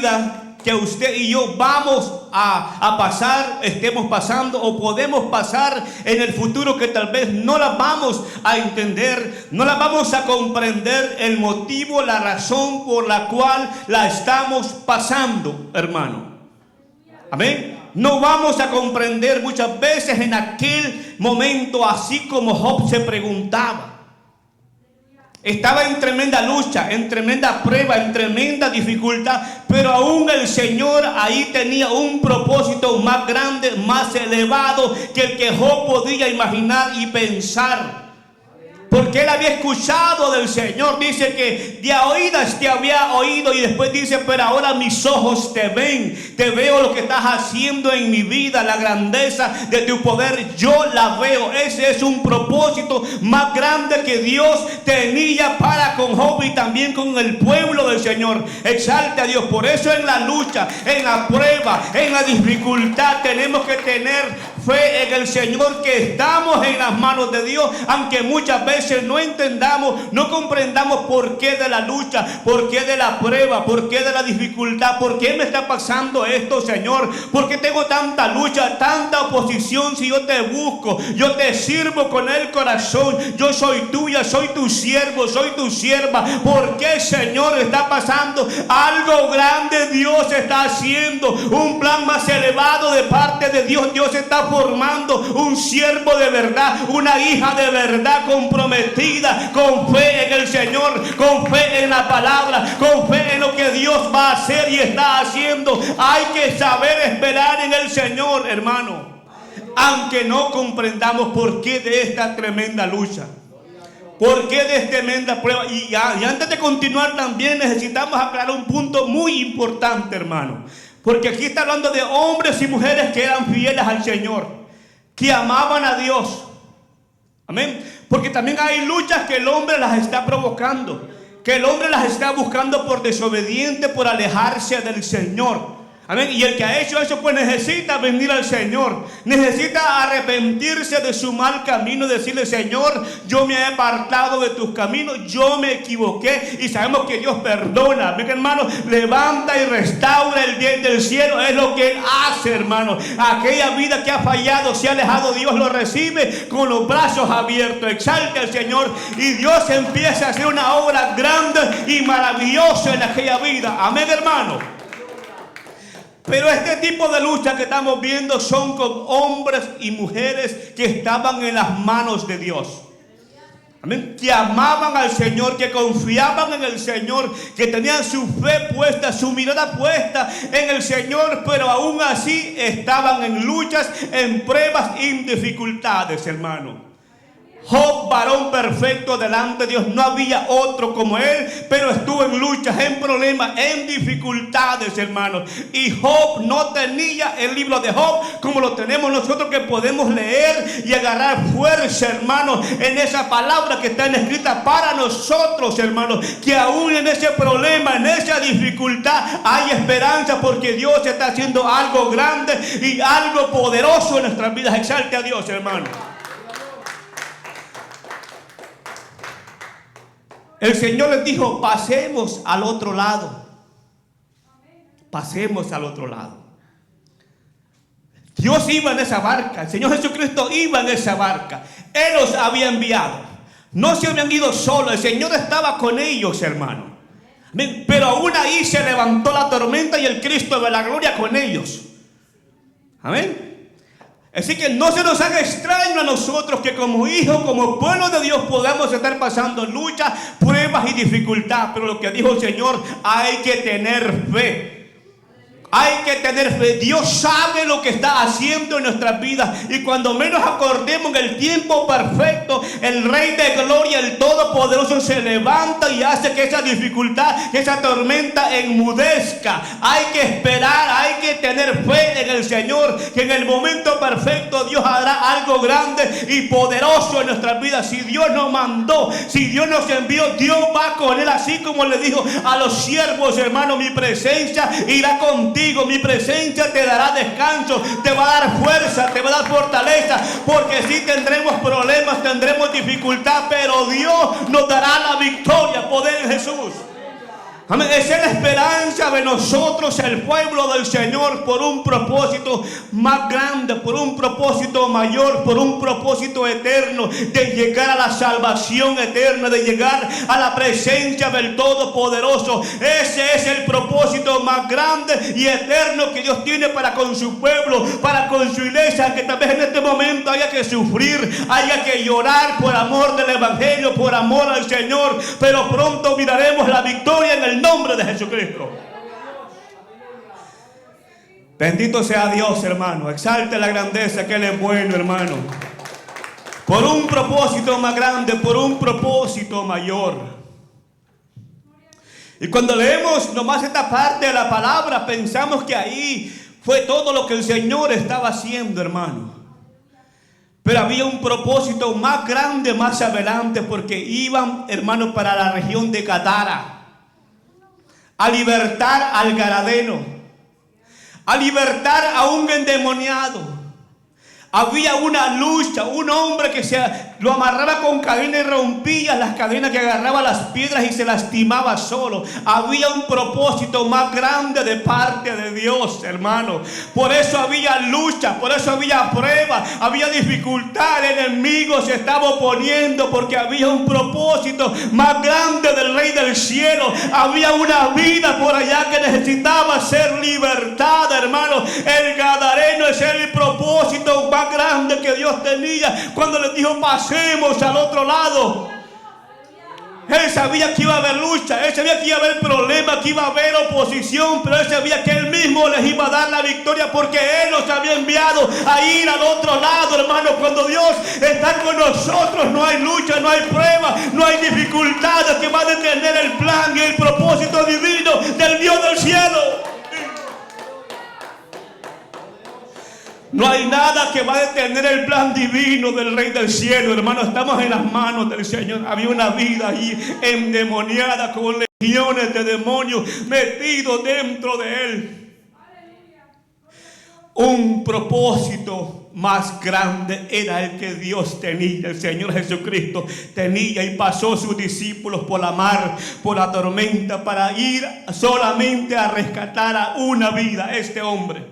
vida que usted y yo vamos a pasar, estemos pasando o podemos pasar en el futuro, que tal vez no la vamos a entender, no la vamos a comprender el motivo, la razón por la cual la estamos pasando, hermano. Amén. No vamos a comprender muchas veces en aquel momento, así como Job se preguntaba. Estaba en tremenda lucha, en tremenda prueba, en tremenda dificultad, pero aún el Señor ahí tenía un propósito más grande, más elevado que el que Job podía imaginar y pensar. Porque él había escuchado del Señor. Dice que de oídas te había oído, y después dice, pero ahora mis ojos te ven. Te veo lo que estás haciendo en mi vida, la grandeza de tu poder, yo la veo. Ese es un propósito más grande que Dios tenía para con Job y también con el pueblo del Señor. Exalte a Dios. Por eso en la lucha, en la prueba, en la dificultad, tenemos que tener fe en el Señor, que estamos en las manos de Dios, aunque muchas veces no entendamos, no comprendamos por qué de la lucha, por qué de la prueba, por qué de la dificultad, por qué me está pasando esto, Señor, por qué tengo tanta lucha, tanta oposición. Si yo te busco, yo te sirvo con el corazón, yo soy tuya, soy tu siervo, soy tu sierva. ¿Por qué, Señor, está pasando? Algo grande Dios está haciendo, un plan más elevado de parte de Dios. Dios está formando un siervo de verdad, una hija de verdad, comprometida con fe en el Señor, con fe en la palabra, con fe en lo que Dios va a hacer y está haciendo. Hay que saber esperar en el Señor, hermano, aunque no comprendamos por qué de esta tremenda lucha, por qué de esta tremenda prueba. Y antes de continuar, también necesitamos aclarar un punto muy importante, hermano. Porque aquí está hablando de hombres y mujeres que eran fieles al Señor, que amaban a Dios. Amén. Porque también hay luchas que el hombre las está provocando, que el hombre las está buscando por desobediente, por alejarse del Señor. Amén. Y el que ha hecho eso, pues necesita venir al Señor, necesita arrepentirse de su mal camino, decirle: Señor, yo me he apartado de tus caminos, yo me equivoqué. Y sabemos que Dios perdona. Amén, hermano. Levanta y restaura el bien del cielo. Es lo que Él hace, hermano. Aquella vida que ha fallado, se ha alejado, Dios lo recibe con los brazos abiertos. Exalte al Señor y Dios empieza a hacer una obra grande y maravillosa en aquella vida. Amén, hermano. Pero este tipo de lucha que estamos viendo son con hombres y mujeres que estaban en las manos de Dios. Amén. Que amaban al Señor, que confiaban en el Señor, que tenían su fe puesta, su mirada puesta en el Señor, pero aún así estaban en luchas, en pruebas y en dificultades, hermano. Job, varón perfecto delante de Dios, no había otro como él, pero estuvo en luchas, en problemas, en dificultades, hermanos. Y Job no tenía el libro de Job como lo tenemos nosotros, que podemos leer y agarrar fuerza, hermanos, en esa palabra que está escrita para nosotros, hermanos, que aún en ese problema, en esa dificultad, hay esperanza, porque Dios está haciendo algo grande y algo poderoso en nuestras vidas. Exalte a Dios, hermano. El Señor les dijo: pasemos al otro lado. Pasemos al otro lado. Dios iba en esa barca. El Señor Jesucristo iba en esa barca. Él los había enviado. No se habían ido solos. El Señor estaba con ellos, hermano. Pero aún ahí se levantó la tormenta y el Cristo de la gloria con ellos. Amén. Así que no se nos haga extraño a nosotros que como hijos, como pueblo de Dios, podamos estar pasando luchas, pruebas y dificultades. Pero lo que dijo el Señor, hay que tener fe. Hay que tener fe. Dios sabe lo que está haciendo en nuestras vidas. Y cuando menos acordemos en el tiempo perfecto, el Rey de Gloria, el Todopoderoso, se levanta y hace que esa dificultad, que esa tormenta enmudezca. Hay que esperar, hay que tener fe en el Señor, que en el momento perfecto Dios hará algo grande y poderoso en nuestras vidas. Si Dios nos mandó, si Dios nos envió, Dios va con él, así como le dijo a los siervos, hermano: mi presencia irá contigo. Mi presencia te dará descanso, te va a dar fuerza, te va a dar fortaleza, porque sí tendremos problemas, tendremos dificultad, pero Dios nos dará la victoria. Poder en Jesús. Amén. Esa es la esperanza de nosotros, el pueblo del Señor, por un propósito más grande, por un propósito mayor, por un propósito eterno, de llegar a la salvación eterna, de llegar a la presencia del Todopoderoso. Ese es el propósito más grande y eterno que Dios tiene para con su pueblo, para con su iglesia, que tal vez en este momento haya que sufrir, haya que llorar por amor del Evangelio, por amor al Señor, pero pronto miraremos la victoria en el nombre de Jesucristo. Bendito sea Dios, hermano. Exalte la grandeza, que Él es bueno, hermano. Por un propósito más grande, por un propósito mayor. Y cuando leemos nomás esta parte de la palabra, pensamos que ahí fue todo lo que el Señor estaba haciendo, hermano. Pero había un propósito más grande más adelante, porque iban, hermano, para la región de Gadara a libertar al gadareno, a libertar a un endemoniado. Había una lucha, un hombre que lo amarraba con cadenas y rompía las cadenas, que agarraba las piedras y se lastimaba solo. Había un propósito más grande de parte de Dios, hermano. Por eso había lucha, por eso había prueba, había dificultad. El enemigo se estaba oponiendo porque había un propósito más grande del Rey del Cielo. Había una vida por allá que necesitaba ser libertada, hermano. El gadareno es el propósito más grande que Dios tenía cuando les dijo: pasemos al otro lado. Él sabía que iba a haber lucha, él sabía que iba a haber problemas, que iba a haber oposición, pero él sabía que él mismo les iba a dar la victoria, porque él los había enviado a ir al otro lado, hermano. Cuando Dios está con nosotros, no hay lucha, no hay prueba, no hay dificultades que va a detener el plan y el propósito divino del Dios del cielo. No hay nada que va a detener el plan divino del Rey del Cielo, hermano. Estamos en las manos del Señor. Había una vida ahí endemoniada, con legiones de demonios metidos dentro de él. Un propósito más grande era el que Dios tenía. El Señor Jesucristo tenía, y pasó sus discípulos por la mar, por la tormenta, para ir solamente a rescatar a una vida, este hombre.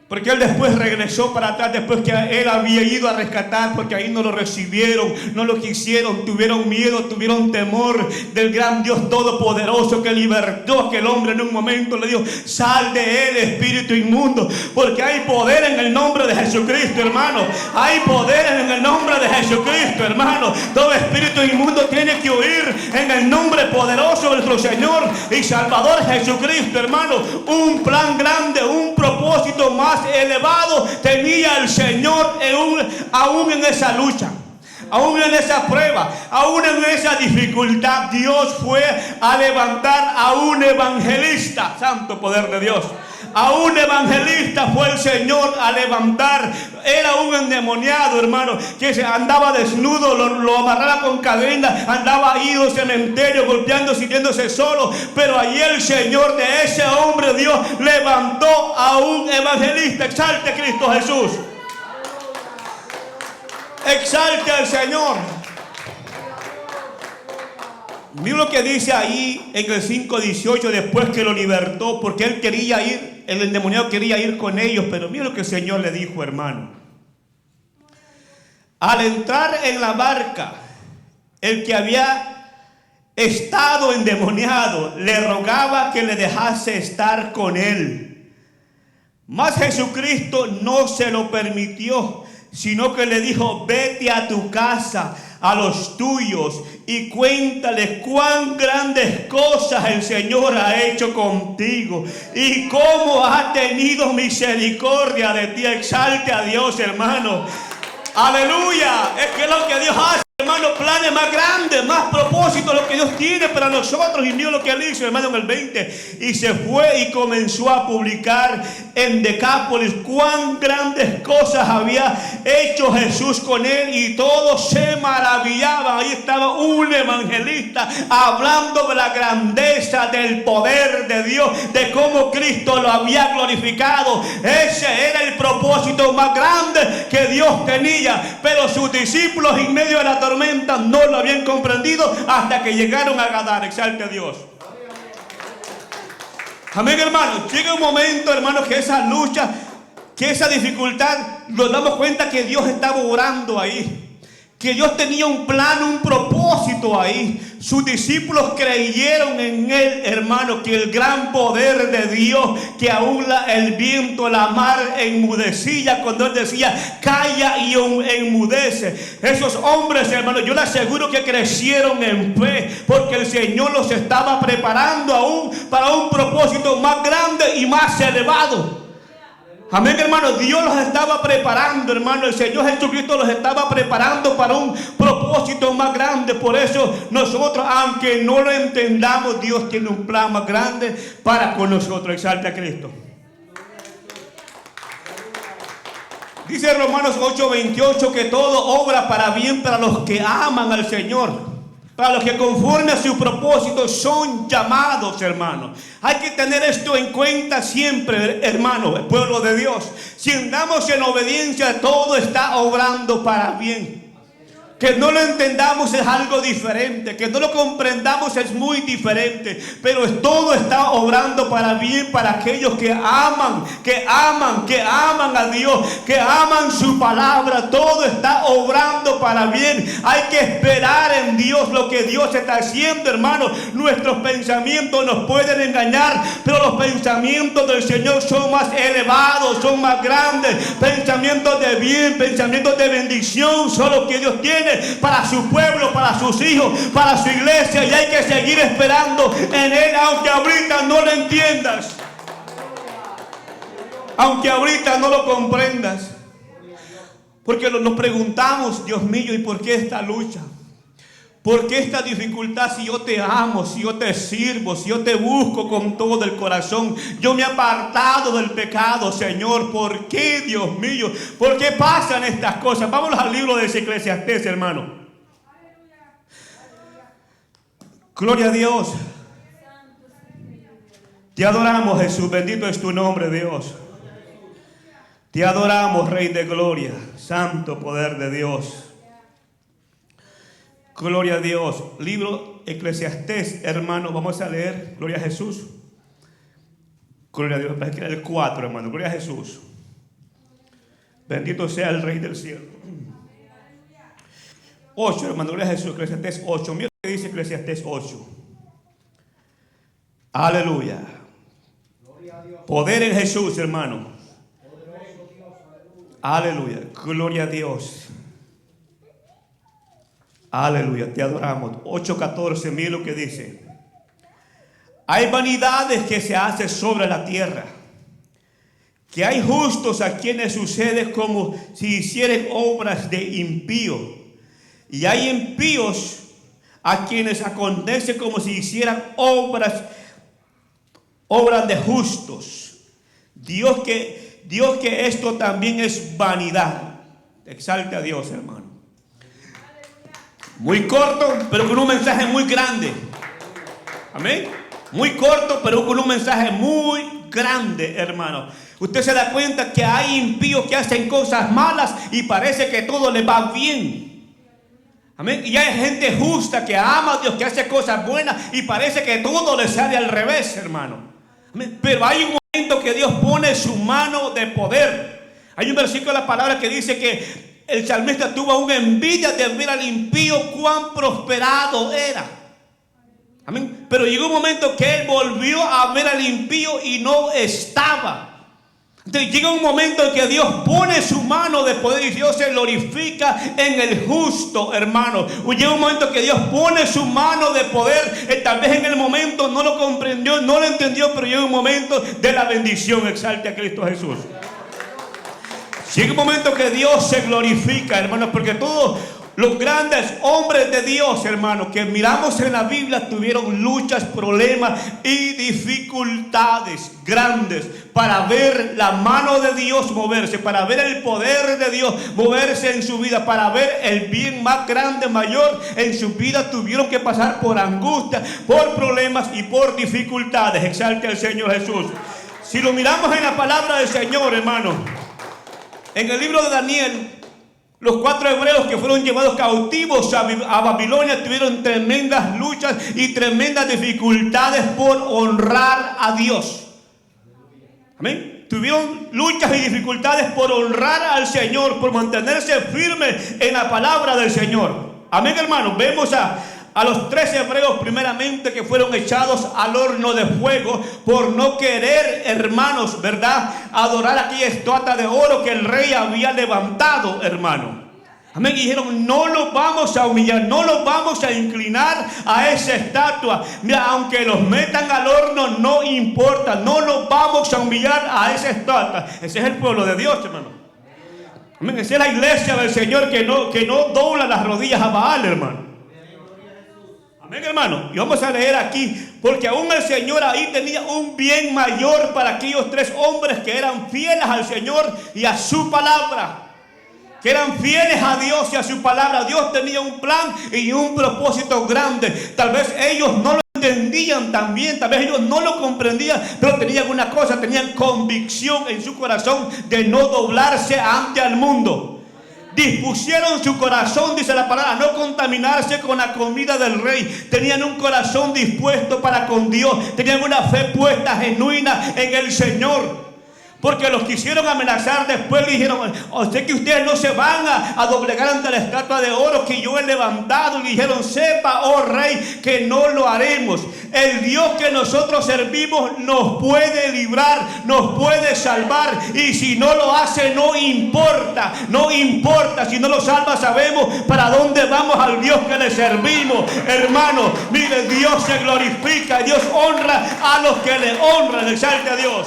Porque él después regresó para atrás, después que él había ido a rescatar, porque ahí no lo recibieron, no lo quisieron, tuvieron miedo, tuvieron temor del gran Dios todopoderoso, que libertó a aquel hombre en un momento. Le dijo: sal de él, espíritu inmundo, porque hay poder en el nombre de Jesucristo, hermano. Hay poder en el nombre de Jesucristo, hermano. Todo espíritu inmundo tiene que huir en el nombre poderoso de nuestro Señor y Salvador Jesucristo, hermano. Un plan grande, un propósito más elevado tenía el Señor aún en esa lucha, aún en esa prueba, aún en esa dificultad. Dios fue a levantar a un evangelista. Santo poder de Dios. A un evangelista fue el Señor a levantar. Era un endemoniado, hermano, que se andaba desnudo, lo amarraba con cadenas, andaba ido al cementerio, golpeando, sintiéndose solo. Pero allí el Señor de ese hombre, Dios, levantó a un evangelista. Exalte a Cristo Jesús. Exalte al Señor. Mira lo que dice ahí en el 5:18, después que lo libertó, porque él quería ir, el endemoniado quería ir con ellos, pero mira lo que el Señor le dijo, hermano. Al entrar en la barca, el que había estado endemoniado le rogaba que le dejase estar con él. Mas Jesucristo no se lo permitió, sino que le dijo: vete a tu casa, a los tuyos, y cuéntale cuán grandes cosas el Señor ha hecho contigo y cómo ha tenido misericordia de ti. Exalte a Dios, hermano. Aleluya. Es que lo que Dios hace, hermano, planes más grandes, más propósitos, lo que Dios tiene para nosotros. Y mira lo que él hizo, hermano, en el 20. Y se fue y comenzó a publicar en Decápolis cuán grandes cosas había hecho Jesús con él, y todos se maravillaban. Ahí estaba un evangelista hablando de la grandeza del poder de Dios, de cómo Cristo lo había glorificado. Ese era el propósito más grande que Dios tenía. Pero sus discípulos, en medio de la tormenta, no lo habían comprendido hasta que llegaron a Gadara. Exalte a Dios. Amén, hermano. Llega un momento, hermano, que esa lucha, que esa dificultad, nos damos cuenta que Dios estaba orando ahí. Que Dios tenía un plan, un propósito ahí. Sus discípulos creyeron en Él, hermano, que el gran poder de Dios, que aún el viento, la mar enmudecía cuando Él decía, calla y enmudece. Esos hombres, hermano, yo les aseguro que crecieron en fe, porque el Señor los estaba preparando aún para un propósito más grande y más elevado. Amén, hermano. Dios los estaba preparando, hermano. El Señor Jesucristo los estaba preparando para un propósito más grande. Por eso nosotros, aunque no lo entendamos, Dios tiene un plan más grande para con nosotros. Exalte a Cristo. Dice Romanos 8:28 que todo obra para bien para los que aman al Señor, para los que conforme a su propósito son llamados, hermanos. Hay que tener esto en cuenta siempre, hermano, el pueblo de Dios. Si andamos en obediencia, todo está obrando para bien. Que no lo entendamos es algo diferente, que no lo comprendamos es muy diferente, pero todo está obrando para bien para aquellos que aman a Dios, que aman su palabra. Todo está obrando para bien. Hay que esperar en Dios lo que Dios está haciendo, hermano. Nuestros pensamientos nos pueden engañar, pero los pensamientos del Señor son más elevados, son más grandes. Pensamientos de bien, pensamientos de bendición son los que Dios tiene para su pueblo, para sus hijos, para su iglesia, y hay que seguir esperando en Él, aunque ahorita no lo entiendas, aunque ahorita no lo comprendas, porque nos preguntamos, Dios mío, ¿y por qué esta lucha? ¿Por qué esta dificultad? Si yo te amo, si yo te sirvo, si yo te busco con todo el corazón, yo me he apartado del pecado, Señor. ¿Por qué, Dios mío? ¿Por qué pasan estas cosas? Vámonos al libro de Eclesiastés, hermano. Gloria a Dios. Te adoramos, Jesús. Bendito es tu nombre, Dios. Te adoramos, Rey de gloria. Santo poder de Dios. Gloria a Dios. Libro Eclesiastés, hermano. Vamos a leer. Gloria a Jesús. Gloria a Dios. Es que era el 4, hermano. Gloria a Jesús. Bendito sea el Rey del cielo. 8, hermano. Gloria a Jesús. Eclesiastés 8. Mira lo que dice Eclesiastés 8. Aleluya. Poder en Jesús, hermano. Aleluya. Gloria a Dios. Aleluya, te adoramos. 8:14, mira lo que dice. Hay vanidades que se hacen sobre la tierra, que hay justos a quienes sucede como si hicieran obras de impío, y hay impíos a quienes acontece como si hicieran obras de justos. Dios que esto también es vanidad. Exalte a Dios, hermano. Muy corto, pero con un mensaje muy grande. Amén. Muy corto, pero con un mensaje muy grande, hermano. Usted se da cuenta que hay impíos que hacen cosas malas y parece que todo les va bien. Amén. Y hay gente justa que ama a Dios, que hace cosas buenas y parece que todo le sale al revés, hermano. Amén. Pero hay un momento que Dios pone su mano de poder. Hay un versículo de la palabra que dice que el salmista tuvo una envidia de ver al impío cuán prosperado era. Amén. Pero llegó un momento que él volvió a ver al impío y no estaba. Entonces llega un momento en que Dios pone su mano de poder y Dios se glorifica en el justo, hermano. Llega un momento que Dios pone su mano de poder. Tal vez en el momento no lo comprendió, no lo entendió, pero llega un momento de la bendición. Exalte a Cristo Jesús. Llega un momento que Dios se glorifica, hermanos, porque todos los grandes hombres de Dios, hermanos, que miramos en la Biblia, tuvieron luchas, problemas y dificultades grandes para ver la mano de Dios moverse, para ver el poder de Dios moverse en su vida, para ver el bien más grande, mayor en su vida. Tuvieron que pasar por angustia, por problemas y por dificultades. Exalte al Señor Jesús. Si lo miramos en la palabra del Señor, hermano, en el libro de Daniel, los 4 hebreos que fueron llevados cautivos a Babilonia tuvieron tremendas luchas y tremendas dificultades por honrar a Dios. Amén. Tuvieron luchas y dificultades por honrar al Señor, por mantenerse firmes en la palabra del Señor. Amén, hermanos. Vemos a los 3 hebreos primeramente que fueron echados al horno de fuego por no querer, hermanos, ¿verdad?, adorar aquella estatua de oro que el rey había levantado, hermano. Amén. Y dijeron, no los vamos a humillar, no los vamos a inclinar a esa estatua. Mira, aunque los metan al horno, no importa, no los vamos a humillar a esa estatua. Ese es el pueblo de Dios, hermano. Amén. Esa es la iglesia del Señor que no dobla las rodillas a Baal, hermano. Amén, hermano. Y vamos a leer aquí, porque aún el Señor ahí tenía un bien mayor para aquellos 3 hombres que eran fieles al Señor y a su palabra. Que eran fieles a Dios y a su palabra. Dios tenía un plan y un propósito grande. Tal vez ellos no lo entendían también, tal vez ellos no lo comprendían, pero tenían una cosa, tenían convicción en su corazón de no doblarse ante el mundo. Dispusieron su corazón, dice la palabra, a no contaminarse con la comida del rey. Tenían un corazón dispuesto para con Dios. Tenían una fe puesta genuina en el Señor. Porque los quisieron amenazar después. Le dijeron, sé que ustedes no se van a doblegar ante la estatua de oro que yo he levantado. Y dijeron, sepa, oh rey, que no lo haremos. El Dios que nosotros servimos nos puede librar, nos puede salvar. Y si no lo hace, no importa, no importa. Si no lo salva, sabemos para dónde vamos al Dios que le servimos. Hermano, mire, Dios se glorifica, Dios honra a los que le honran. Exalte a Dios.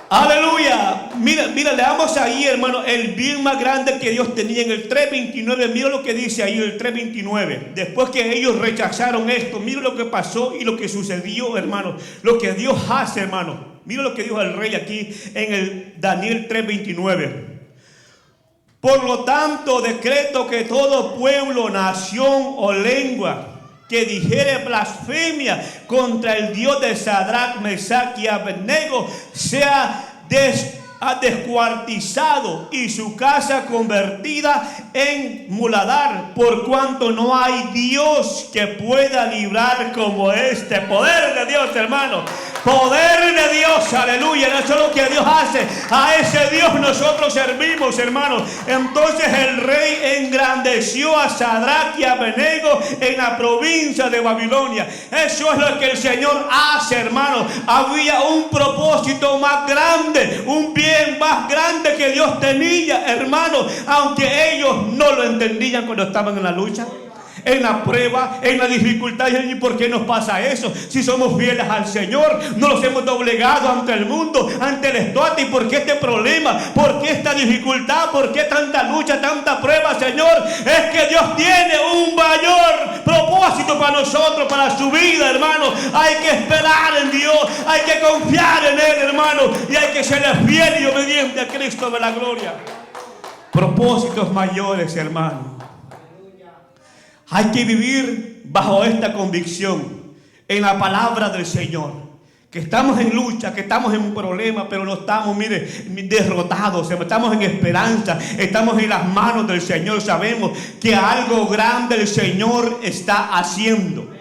Aleluya. Mira, leamos ahí, hermano, el bien más grande que Dios tenía en el 3:29. Mira lo que dice ahí el 3:29. Después que ellos rechazaron esto, mira lo que pasó y lo que sucedió, hermano. Lo que Dios hace, hermano. Mira lo que dijo el rey aquí en el Daniel 3:29. Por lo tanto, decreto que todo pueblo, nación o lengua que dijere blasfemia contra el Dios de Sadrach, Mesach y Abednego sea descuartizado y su casa convertida en muladar, por cuanto no hay Dios que pueda librar como este. Poder de Dios, hermano. Poder de Dios, aleluya. Eso es lo que Dios hace. A ese Dios nosotros servimos, hermanos. Entonces el rey engrandeció a Sadrach y Abednego en la provincia de Babilonia. Eso es lo que el Señor hace, hermanos. Había un propósito más grande, un bien más grande que Dios tenía, hermanos. Aunque ellos no lo entendían cuando estaban en la lucha, en la prueba, en la dificultad. ¿Y por qué nos pasa eso? Si somos fieles al Señor, no los hemos doblegado ante el mundo, ante el estatua. ¿Y por qué este problema? ¿Por qué esta dificultad? ¿Por qué tanta lucha, tanta prueba, Señor? Es que Dios tiene un mayor propósito para nosotros, para su vida, hermano. Hay que esperar en Dios, hay que confiar en Él, hermano, y hay que ser fiel y obediente a Cristo de la gloria. Propósitos mayores, hermano. Hay que vivir bajo esta convicción en la palabra del Señor. Que estamos en lucha, que estamos en un problema, pero no estamos, mire, derrotados. Estamos en esperanza, estamos en las manos del Señor. Sabemos que algo grande el Señor está haciendo.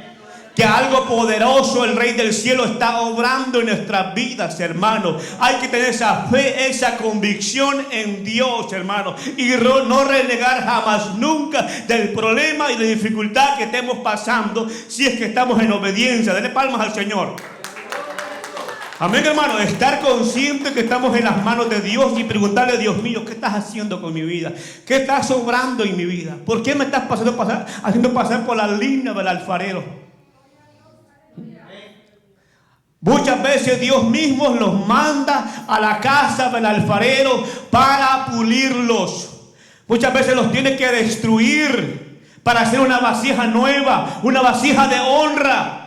Que algo poderoso el Rey del Cielo está obrando en nuestras vidas, hermanos. Hay que tener esa fe, esa convicción en Dios, hermanos. Y no renegar jamás, nunca del problema y de dificultad que estemos pasando, si es que estamos en obediencia. Denle palmas al Señor. Amén, hermano. Estar consciente que estamos en las manos de Dios y preguntarle, Dios mío, ¿qué estás haciendo con mi vida? ¿Qué estás obrando en mi vida? ¿Por qué me estás haciendo pasar por la línea del alfarero? Muchas veces Dios mismo los manda a la casa del alfarero para pulirlos. Muchas veces los tiene que destruir para hacer una vasija nueva, una vasija de honra.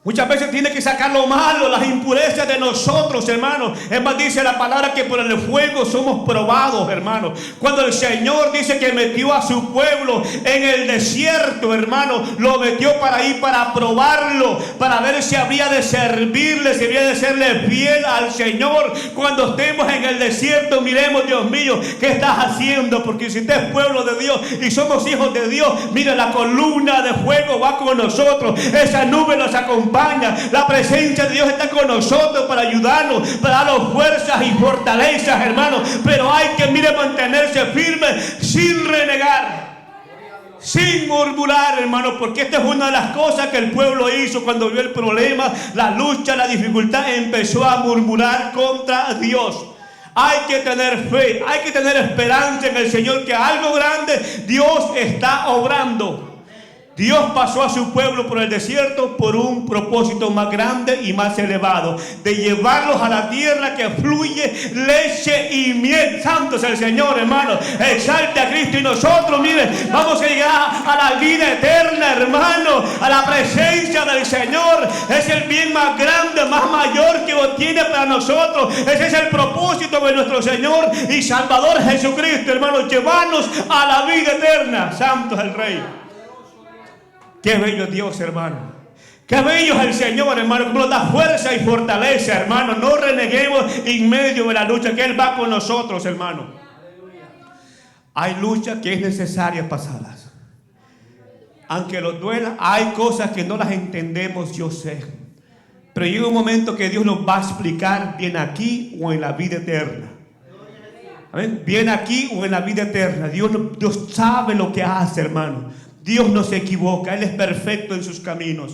Muchas veces tiene que sacar lo malo, las impurezas de nosotros, hermanos. Es más, dice la palabra que por el fuego somos probados, hermanos. Cuando el Señor dice que metió a su pueblo en el desierto, hermanos, lo metió para ir, para probarlo, para ver si había de servirle, si había de serle fiel al Señor. Cuando estemos en el desierto, miremos, Dios mío, ¿qué estás haciendo? Porque si usted es pueblo de Dios y somos hijos de Dios, mire, la columna de fuego va con nosotros. Esa nube nos acompaña. acompaña. La presencia de Dios está con nosotros para ayudarnos, para darnos fuerzas y fortalezas, hermanos. Pero hay que, mantenerse firme sin renegar, sin murmurar, hermano, porque esta es una de las cosas que el pueblo hizo cuando vio el problema, la lucha, la dificultad. Empezó a murmurar contra Dios. Hay que tener fe, hay que tener esperanza en el Señor, que algo grande Dios está obrando. Dios pasó a su pueblo por el desierto por un propósito más grande y más elevado, de llevarlos a la tierra que fluye leche y miel. Santo es el Señor, hermano. Exalte a Cristo, y nosotros, miren, vamos a llegar a la vida eterna, hermano, a la presencia del Señor. Es el bien más grande, más mayor que tiene para nosotros. Ese es el propósito de nuestro Señor y Salvador Jesucristo, hermano, llevarnos a la vida eterna. Santo es el Rey. Qué bello es Dios, hermano. Qué bello es el Señor, hermano. Como nos da fuerza y fortaleza, hermano. No reneguemos en medio de la lucha, que Él va con nosotros, hermano. Hay luchas que es necesaria pasarlas. Aunque nos duela, hay cosas que no las entendemos, yo sé. Pero llega un momento que Dios nos va a explicar, bien aquí o en la vida eterna. ¿Amén? Bien aquí o en la vida eterna. Dios sabe lo que hace, hermano. Dios no se equivoca, Él es perfecto en sus caminos.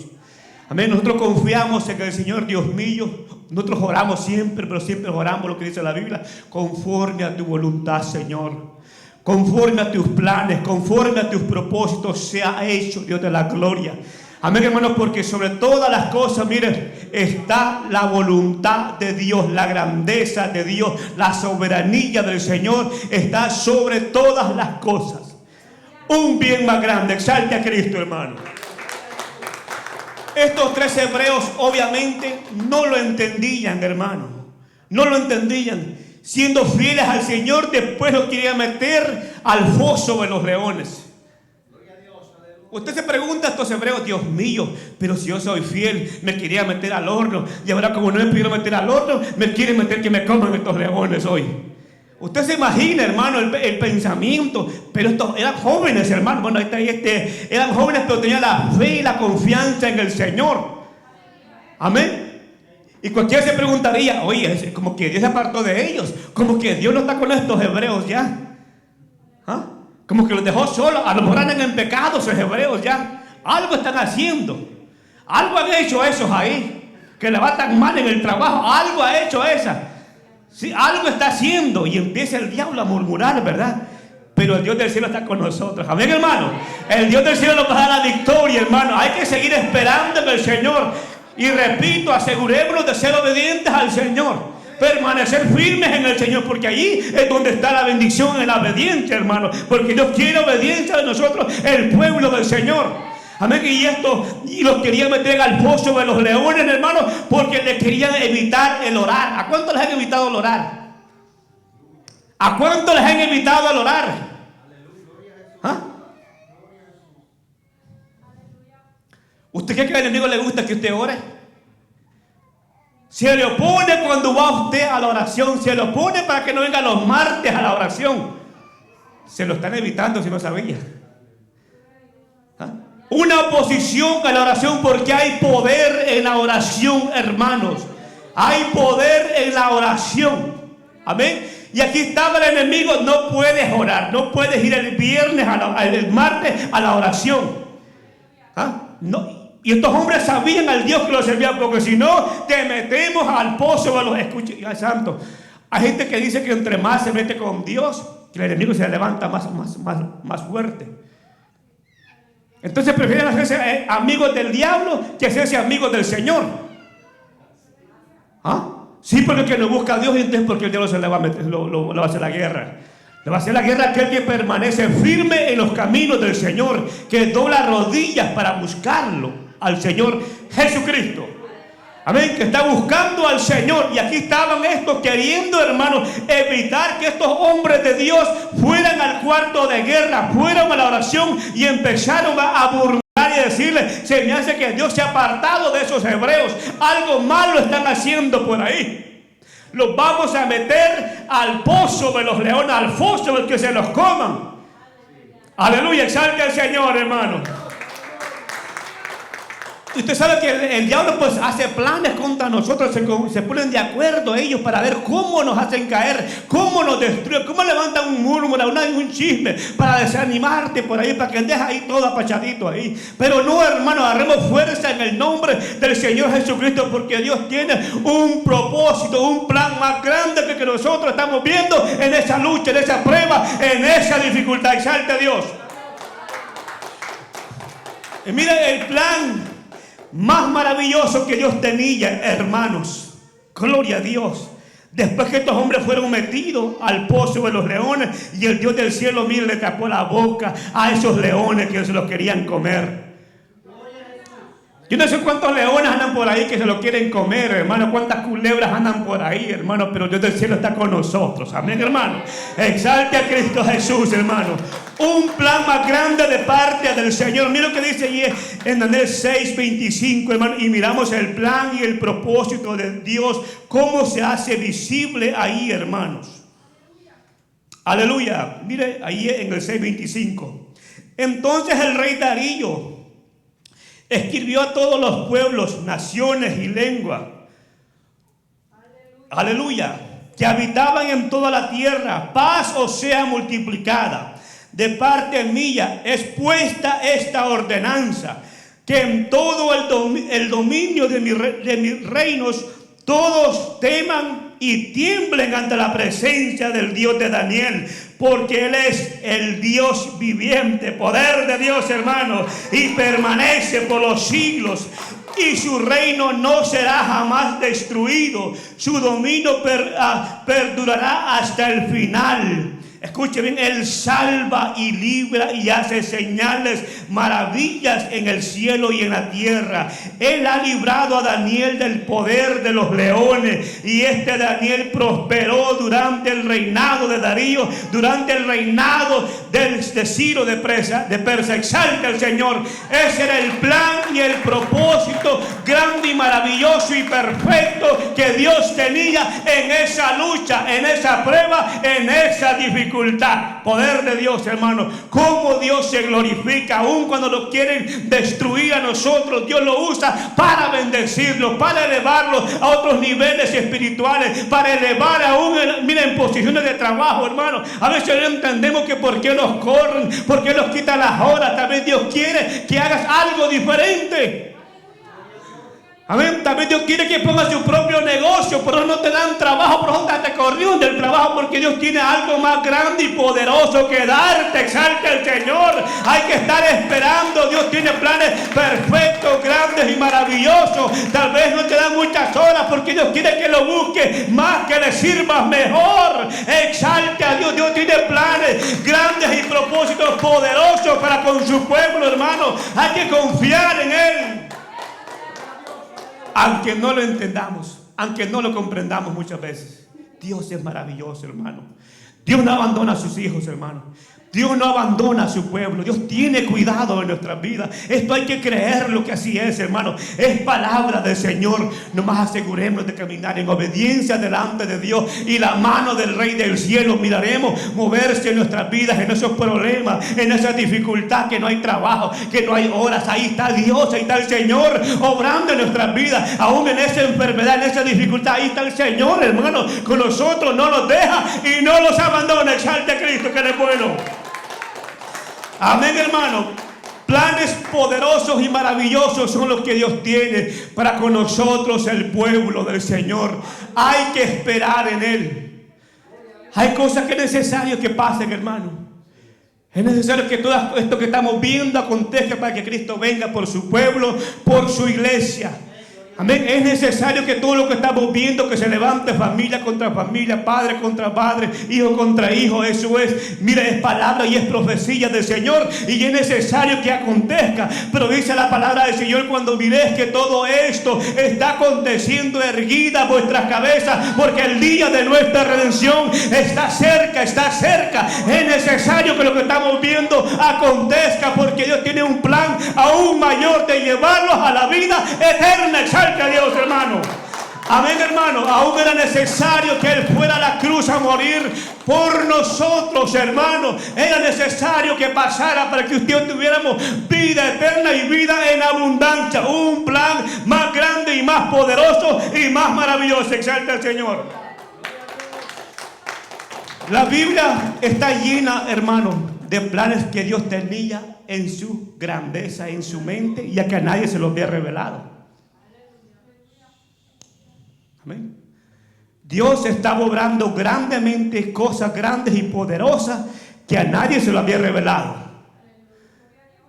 Amén. Nosotros confiamos en el Señor, Dios mío. Nosotros oramos siempre, pero siempre oramos lo que dice la Biblia: conforme a tu voluntad, Señor. Conforme a tus planes, conforme a tus propósitos, sea hecho, Dios de la gloria. Amén, hermanos, porque sobre todas las cosas, miren, está la voluntad de Dios, la grandeza de Dios, la soberanía del Señor está sobre todas las cosas. Un bien más grande. Exalte a Cristo, hermano. Estos tres hebreos obviamente no lo entendían, hermano. No lo entendían. Siendo fieles al Señor, después lo querían meter al foso de los leones. Usted se pregunta a estos hebreos: Dios mío, pero si yo soy fiel, me quería meter al horno, y ahora como no me pudieron meter al horno, me quieren meter que me coman estos leones hoy. Usted se imagina, hermano, el pensamiento. Pero estos eran jóvenes, hermano. Bueno, eran jóvenes, pero tenían la fe y la confianza en el Señor. Amén. Y cualquiera se preguntaría: oye, como que Dios se apartó de ellos, como que Dios no está con estos hebreos ya. ¿Ah? Como que los dejó solos. A lo mejor andan en pecado esos hebreos ya. Algo están haciendo. Algo han hecho esos ahí, que le va tan mal en el trabajo. Algo ha hecho esa. Sí, algo está haciendo. Y empieza el diablo a murmurar, ¿verdad? Pero el Dios del cielo está con nosotros. Amén, hermano. El Dios del cielo nos va a dar la victoria, hermano. Hay que seguir esperando en el Señor. Y repito, asegurémonos de ser obedientes al Señor. Permanecer firmes en el Señor, porque allí es donde está la bendición, en la obediencia, hermano. Porque Dios quiere obediencia de nosotros, el pueblo del Señor. Amén. Y los querían meter al foso de los leones, hermano, porque les querían evitar el orar. ¿A cuánto les han evitado el orar? ¿A cuánto les han evitado el orar? ¿Ah? ¿Usted cree que al enemigo le gusta que usted ore? Se le opone cuando va usted a la oración. Se le opone para que no vengan los martes a la oración. Se lo están evitando, si no sabía. ¿Ah? Una oposición a la oración, porque hay poder en la oración, hermanos. Hay poder en la oración. Amén. Y aquí estaba el enemigo: no puedes orar, no puedes ir el viernes, el martes a la oración. ¿Ah? No. Y estos hombres sabían al Dios que los servía, porque si no, te metemos al pozo de los escuchos. Ay, santo. Hay gente que dice que entre más se mete con Dios, que el enemigo se levanta más fuerte. Entonces prefieren hacerse amigos del diablo que hacerse amigos del Señor. ¿Ah? Sí, porque el que no busca a Dios, entonces porque el diablo se le va a meter, lo va a hacer la guerra. Le va a hacer la guerra a aquel que permanece firme en los caminos del Señor, que dobla rodillas para buscarlo, al Señor Jesucristo. Amén, que está buscando al Señor. Y aquí estaban estos queriendo, hermanos, evitar que estos hombres de Dios fueran al cuarto de guerra, fueran a la oración y empezaron a burlar y decirle: se me hace que Dios se ha apartado de esos hebreos, algo malo están haciendo por ahí. Los vamos a meter al pozo de los leones, al foso del que se los coman. Aleluya, exalte al Señor, hermano. Usted sabe que el diablo pues hace planes contra nosotros, se ponen de acuerdo ellos para ver cómo nos hacen caer, cómo nos destruyen, cómo levantan un murmuro, un chisme para desanimarte por ahí, para que andes ahí todo apachadito ahí. Pero no, hermano, agarremos fuerza en el nombre del Señor Jesucristo, porque Dios tiene un propósito, un plan más grande que nosotros estamos viendo en esa lucha, en esa prueba, en esa dificultad. Exalte a Dios. Y mire el plan más maravilloso que Dios tenía, hermanos. Gloria a Dios. Después que estos hombres fueron metidos al pozo de los leones, y el Dios del cielo, mire, le tapó la boca a esos leones que se los querían comer. Yo no sé cuántos leones andan por ahí que se lo quieren comer, hermano. Cuántas culebras andan por ahí, hermano. Pero Dios del cielo está con nosotros. Amén, hermano. Exalte a Cristo Jesús, hermano. Un plan más grande de parte del Señor. Mira lo que dice allí en Daniel 6:25, hermano. Y miramos el plan y el propósito de Dios, cómo se hace visible ahí, hermanos. Aleluya. Mire ahí en el 6:25. Entonces el rey Darío escribió a todos los pueblos, naciones y lenguas, aleluya, que habitaban en toda la tierra: paz os sea multiplicada. De parte mía es puesta esta ordenanza, que en todo el dominio de mis reinos todos teman y tiemblen ante la presencia del Dios de Daniel, porque Él es el Dios viviente, poder de Dios, hermano, y permanece por los siglos, y su reino no será jamás destruido, su dominio perdurará hasta el final. Escuche bien, Él salva y libra y hace señales, maravillas en el cielo y en la tierra. Él ha librado a Daniel del poder de los leones, y este Daniel prosperó durante el reinado de Darío, durante el reinado de Ciro de Persia. Exalta al Señor. Ese era el plan y el propósito grande y maravilloso y perfecto que Dios tenía en esa lucha, en esa prueba, en esa dificultad. Poder de Dios, hermano. Cómo Dios se glorifica aún cuando lo quieren destruir a nosotros. Dios lo usa para bendecirlo, para elevarlo a otros niveles espirituales, para elevar aún, en posiciones de trabajo, hermano. A veces no entendemos que por qué los corren, por qué los quitan las horas. Tal vez Dios quiere que hagas algo diferente. Amén. También Dios quiere que pongas su propio negocio, pero no te dan trabajo, pero te corrieron del trabajo, porque Dios tiene algo más grande y poderoso que darte. Exalta al Señor. Hay que estar esperando. Dios tiene planes perfectos, grandes y maravillosos. Tal vez no te dan muchas horas, porque Dios quiere que lo busques más, que le sirvas mejor. Exalta a Dios. Dios tiene planes grandes y propósitos poderosos para con su pueblo, hermano. Hay que confiar en Él. Aunque no lo entendamos, aunque no lo comprendamos muchas veces, Dios es maravilloso, hermano. Dios no abandona a sus hijos, hermano. Dios no abandona a su pueblo. Dios tiene cuidado de nuestras vidas. Esto hay que creerlo, que así es, hermano. Es palabra del Señor. Nomás aseguremos de caminar en obediencia delante de Dios, y la mano del Rey del cielo miraremos moverse en nuestras vidas, en esos problemas, en esa dificultad, que no hay trabajo, que no hay horas. Ahí está Dios, ahí está el Señor obrando en nuestras vidas. Aún en esa enfermedad, en esa dificultad, ahí está el Señor, hermano, con nosotros. No los deja y no los abandona. Exalte a Cristo, que Él es bueno. Amén, hermano. Planes poderosos y maravillosos son los que Dios tiene para con nosotros, el pueblo del Señor. Hay que esperar en Él. Hay cosas que es necesario que pasen, hermano. Es necesario que todo esto que estamos viendo acontezca para que Cristo venga por su pueblo, por su iglesia. Amén. Es necesario que todo lo que estamos viendo, que se levante familia contra familia, padre contra padre, hijo contra hijo. Eso es, mira, es palabra y es profecía del Señor, y es necesario que acontezca. Pero dice la palabra del Señor: cuando miréis que todo esto está aconteciendo, erguida vuestras cabezas, porque el día de nuestra redención está cerca, está cerca. Es necesario que lo que estamos viendo acontezca, porque Dios tiene un plan aún mayor de llevarlos a la vida eterna. Exalta a Dios, hermano. Amén, hermano. Aún era necesario que Él fuera a la cruz a morir por nosotros, hermano. Era necesario que pasara para que usted tuviéramos vida eterna y vida en abundancia. Un plan más grande y más poderoso y más maravilloso. Exalta al Señor. La Biblia está llena, hermano, de planes que Dios tenía en su grandeza, en su mente, ya que a nadie se los había revelado. Amén. Dios estaba obrando grandemente cosas grandes y poderosas que a nadie se lo había revelado.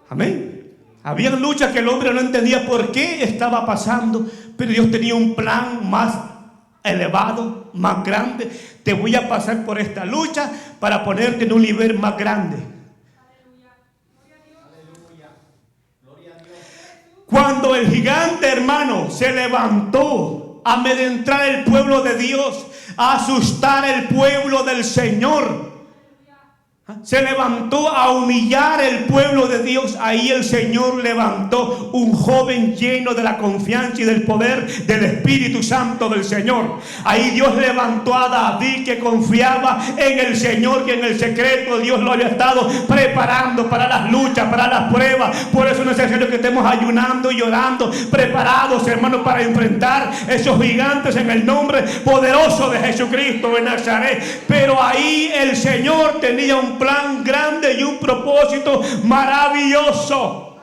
Amén. Había luchas que el hombre no entendía por qué estaba pasando, pero Dios tenía un plan más elevado, más grande. Te voy a pasar por esta lucha para ponerte en un nivel más grande. Cuando el gigante, hermano, se levantó a amedrentar el pueblo de Dios, a asustar el pueblo del Señor, se levantó a humillar el pueblo de Dios. Ahí el Señor levantó un joven lleno de la confianza y del poder del Espíritu Santo del Señor. Ahí Dios levantó a David, que confiaba en el Señor, que en el secreto Dios lo había estado preparando para las luchas, para las pruebas. Por eso es necesario que estemos ayunando y orando, preparados, hermanos, para enfrentar esos gigantes en el nombre poderoso de Jesucristo de Nazaret. Pero ahí el Señor tenía un plan grande y un propósito maravilloso.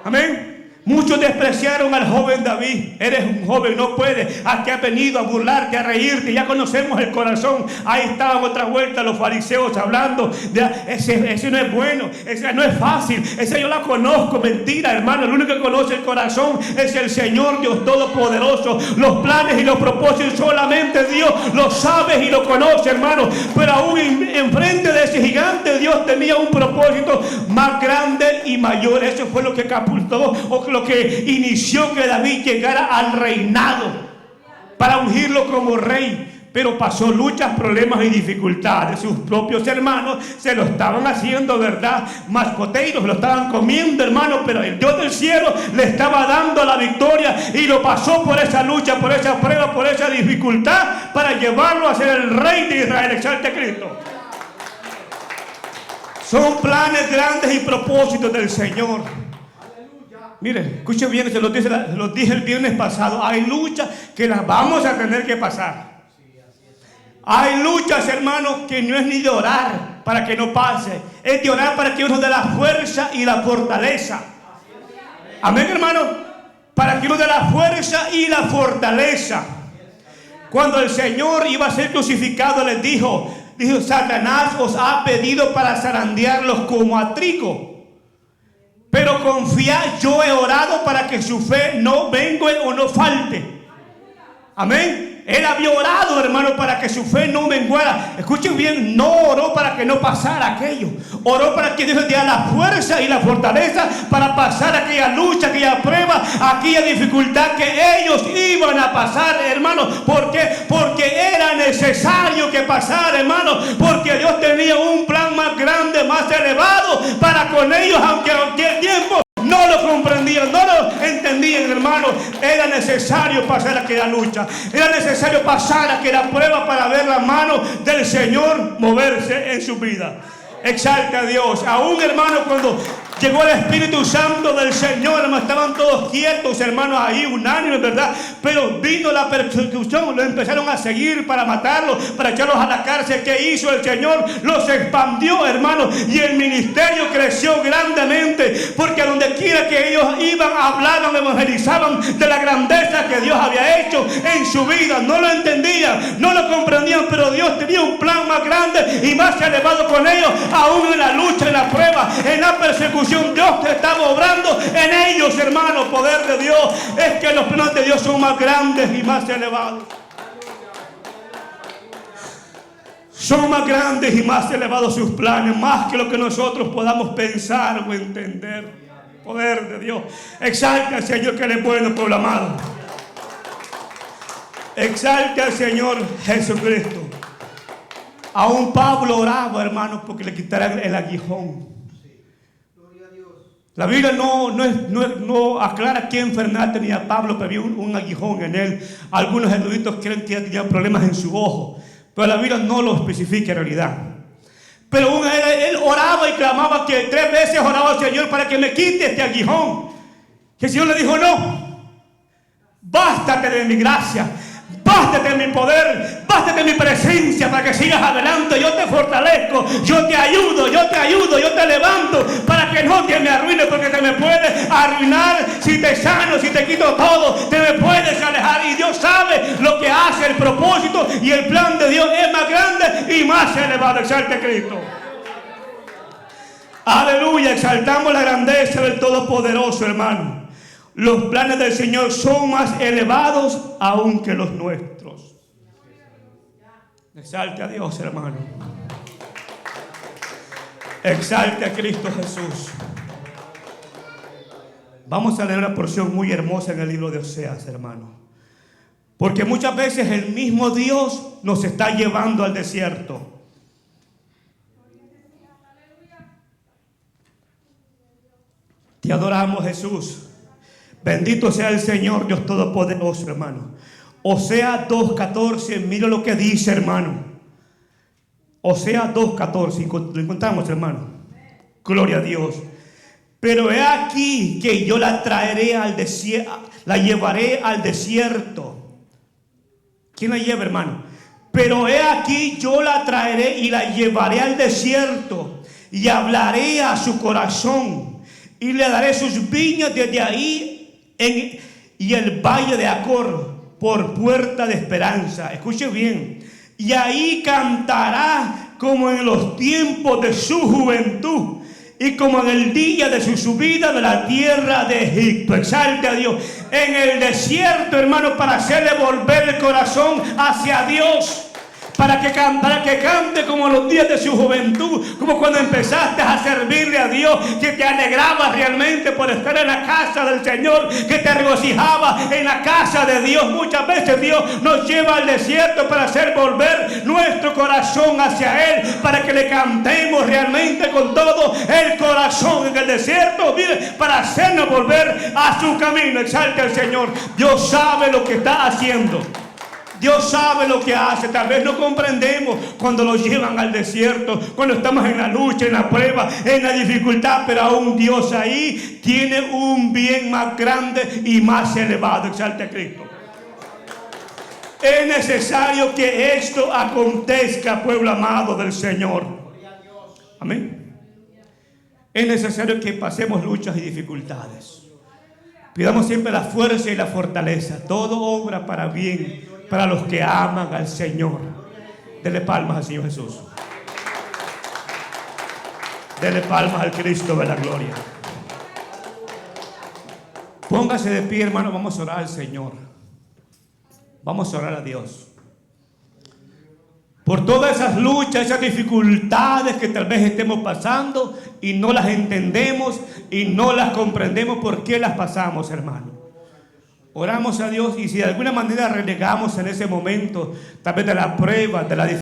Amén. Muchos despreciaron al joven David. Eres un joven, no puedes. Aquí has venido a burlarte, a reírte. Ya conocemos el corazón. Ahí estaban otra vuelta los fariseos hablando de ese no es bueno, ese no es fácil, ese yo la conozco. Mentira, hermano. El único que conoce el corazón es el Señor Dios Todopoderoso. Los planes y los propósitos solamente Dios los sabe y lo conoce, hermano. Pero aún enfrente de ese gigante, Dios tenía un propósito más grande y mayor. Eso fue lo que catapultó, o lo que inició que David llegara al reinado, para ungirlo como rey. Pero pasó luchas, problemas y dificultades. Sus propios hermanos se lo estaban haciendo, ¿verdad?, mascoteiros, lo estaban comiendo, hermano. Pero el Dios del cielo le estaba dando la victoria y lo pasó por esa lucha, por esa prueba, por esa dificultad, para llevarlo a ser el rey de Israel. Exalte a Cristo. Son planes grandes y propósitos del Señor. Mire, escuche bien, se los dije el viernes pasado. Hay luchas que las vamos a tener que pasar. Hay luchas, hermanos, que no es ni de orar para que no pase. Es de orar para que uno dé la fuerza y la fortaleza. Amén, hermano. Para que uno dé la fuerza y la fortaleza. Cuando el Señor iba a ser crucificado, les dijo: Satanás os ha pedido para zarandearlos como a trigo. Pero confiad, yo he orado para que su fe no mengue o no falte. Amén. Él había orado, hermano, para que su fe no menguara. Escuchen bien, no oró para que no pasara aquello. Oró para que Dios le diera la fuerza y la fortaleza para pasar aquella lucha, aquella prueba, aquella dificultad que ellos iban a pasar, hermano. ¿Por qué? Porque era necesario que pasara, hermano. Porque Dios tenía un plan más grande, más elevado para con ellos, aunque en aquel tiempo no lo comprendían, no lo entendían, hermano. Era necesario pasar aquella lucha. Era necesario pasar aquella prueba para ver la mano del Señor moverse en su vida. Exalta a Dios. Aún, hermano, cuando llegó el Espíritu Santo del Señor, hermano, estaban todos quietos, hermanos, ahí unánimes, ¿verdad? Pero vino la persecución, lo empezaron a seguir para matarlos, para echarlos a la cárcel. ¿Qué hizo el Señor? Los expandió, hermano, y el ministerio creció grandemente, porque a donde quiera que ellos iban, hablaban, evangelizaban de la grandeza que Dios había hecho en su vida. No lo entendían, no lo comprendían, pero Dios tenía un plan más grande y más elevado con ellos. Aún en la lucha, en la prueba, en la persecución, Dios te estaba obrando en ellos, hermano. Poder de Dios es que los planes de Dios son más grandes y más elevados. Son más grandes y más elevados sus planes, más que lo que nosotros podamos pensar o entender. Poder de Dios. Exalta al Señor, que Él es bueno, pueblo amado. Exalta al Señor Jesucristo. Aún Pablo oraba, hermanos, porque le quitaran el aguijón. La Biblia no aclara qué enfermedad tenía Pablo, pero había un aguijón en él. Algunos eruditos creen que tenía problemas en su ojo, pero la Biblia no lo especifica en realidad. Pero él oraba y clamaba, que 3 veces oraba al Señor para que me quite este aguijón. Que el Señor le dijo: no, bástate de mi gracia, bástate de mi poder, bástate de mi presencia para que sigas adelante. Yo te fortalezco, yo te ayudo, yo te levanto para que no te me arruines, porque te me puedes arruinar si te sano, si te quito todo, te me puedes alejar. Y Dios sabe lo que hace, el propósito y el plan de Dios es más grande y más elevado. Exalte a Cristo. Aleluya, exaltamos la grandeza del Todopoderoso, hermano. Los planes del Señor son más elevados aún que los nuestros. Exalte a Dios, hermano. Exalte a Cristo Jesús. Vamos a leer una porción muy hermosa en el libro de Oseas, hermano. Porque muchas veces el mismo Dios nos está llevando al desierto. Te adoramos, Jesús. Bendito sea el Señor Dios Todopoderoso, hermano. Oseas 2:14, mira lo que dice, hermano. Oseas 2:14, lo encontramos, hermano. Gloria a Dios. Pero he aquí que yo la traeré al desierto, la llevaré al desierto. ¿Quién la lleva, hermano? Pero he aquí yo la traeré y la llevaré al desierto, y hablaré a su corazón, y le daré sus viñas desde ahí y el valle de Acor por puerta de esperanza. Escuche bien. Y ahí cantará como en los tiempos de su juventud, y como en el día de su subida de la tierra de Egipto. Exalte a Dios. En el desierto, hermano, para hacerle volver el corazón hacia Dios. Para que cante como los días de su juventud, como cuando empezaste a servirle a Dios, que te alegrabas realmente por estar en la casa del Señor, que te regocijabas en la casa de Dios. Muchas veces Dios nos lleva al desierto para hacer volver nuestro corazón hacia Él, para que le cantemos realmente con todo el corazón en el desierto, mire, para hacernos volver a su camino. Exalte al Señor. Dios sabe lo que está haciendo. Dios sabe lo que hace. Tal vez no comprendemos cuando nos llevan al desierto, cuando estamos en la lucha, en la prueba, en la dificultad, pero aún Dios ahí tiene un bien más grande y más elevado. Exalte a Cristo. Es necesario que esto acontezca, pueblo amado del Señor. Amén. Es necesario que pasemos luchas y dificultades. Pidamos siempre la fuerza y la fortaleza. Todo obra para bien para los que aman al Señor. Dele palmas al Señor Jesús. Dele palmas al Cristo de la gloria. Póngase de pie, hermano. Vamos a orar al Señor. Vamos a orar a Dios por todas esas luchas, esas dificultades que tal vez estemos pasando y no las entendemos y no las comprendemos. ¿Por qué las pasamos, hermano? Oramos a Dios, y si de alguna manera renegamos en ese momento, tal vez de la prueba, de la dificultad,